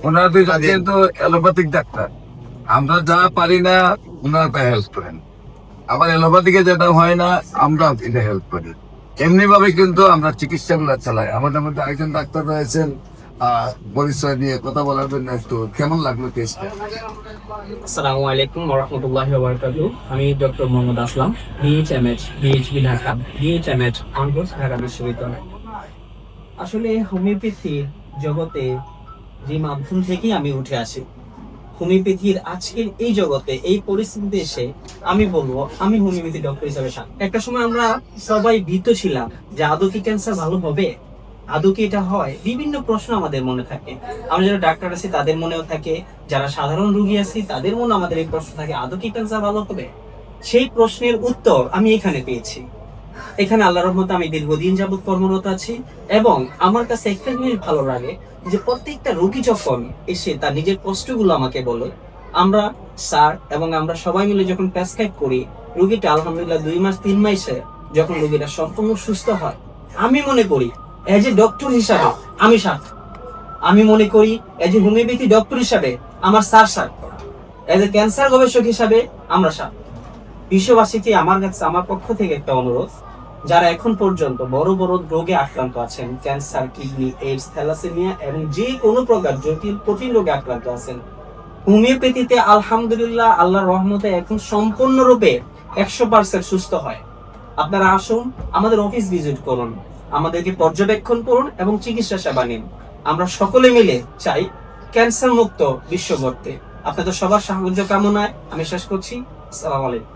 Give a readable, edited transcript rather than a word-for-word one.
ওনারা দুইজন কিন্তু অ্যালোপ্যাথিক ডাক্তার। আমরা যা পারি না ওনারা তা হেল্প করেন, আবার অ্যালোপ্যাথিকে যেটা হয় না আমরা এটা হেল্প করি। এমনি ভাবে কিন্তু আমরা চিকিৎসাগুলো চালাই। আমাদের মধ্যে একজন ডাক্তার রয়েছেন, পরিচয় নিয়ে কথা বলার জন্য একটু কেমন লাগলো টেস্টটা? আসসালামু আলাইকুম ওয়া রাহমাতুল্লাহি ওয়া বারাকাতুহু। আমি ডক্টর মোহাম্মদ আসলাম, বিএইচএমএইচ, বিএইচবি ঢাকা, বিএইচএমএইচ অনকোর্স ঢাকা বিশ্ববিদ্যালয়। আসলে হোমিওপ্যাথি জগতে যে মাধ্যম থেকেই আমি উঠে আসি, হোমিওপ্যাথির আজকের এই জগতে এই পরিস্থিতিতে এসে আমি বলবো আমি হোমিওপ্যাথি ডক্টর হিসেবে একটা সময় আমরা সবাই ভীত ছিলাম যে আদৌ কি ক্যান্সার ভালো হবে, আদৌ কি এটা হয়, বিভিন্ন প্রশ্ন আমাদের মনে থাকে। আমরা যারা ডাক্তার আছি তাদের মনেও থাকে, যারা সাধারণ রোগী আছি তাদের মনে আমাদের এই প্রশ্ন থাকে আদৌ কি ক্যান্সার ভালো হবে। সেই প্রশ্নের উত্তর আমি এখানে পেয়েছি। এখানে আল্লাহর রহমতে আমি দীর্ঘদিন যাবত কর্মরত আছি এবং আমার কাছে একটা জিনিস ভালো লাগে যে প্রত্যেকটা রোগী যখন এসে তার নিজের কষ্টগুলো আমাকে বলে, আমরা স্যার এবং আমরা সবাই মিলে যখন প্রেসক্রাইব করি, রোগীটা আলহামদুলিল্লাহ 2 মাস 3 মাসে যখন রোগীটা সম্পূর্ণ সুস্থ হয়, আমি মনে করি এজ এ ডক্টর হিসাবে আমি সার্থক। আমি মনে করি এজ এ হোমিওপ্যাথি ডক্টর হিসাবে আমার স্যার সার্থক। এজ এ ক্যান্সার গবেষক হিসাবে আমরা সার্থক। বিশ্ববাসীকে আমার কাছে আমার পক্ষ থেকে একটা অনুরোধ, যারা এখন পর্যন্ত বড় বড় রোগে আক্রান্ত আছেন, ক্যান্সার, কিডনি, এইডস, থ্যালাসেমিয়া এবং যে কোনো প্রকার জটিল কঠিন রোগে আক্রান্ত আছেন, হোমিওপ্যাথিতে আলহামদুলিল্লাহ আল্লাহর রহমতে এখন সম্পূর্ণরূপে 100% সুস্থ হয়। আপনারা আসুন, আমাদের অফিস ভিজিট করুন, আমাদেরকে পর্যবেক্ষণ করুন এবং চিকিৎসা সেবা নিন। আমরা সকলে মিলে চাই ক্যান্সার মুক্ত বিশ্ব গড়তে। আপনাদের সবার সাহায্য কামনায় আমি শেষ করছি। আসসালামু আলাইকুম।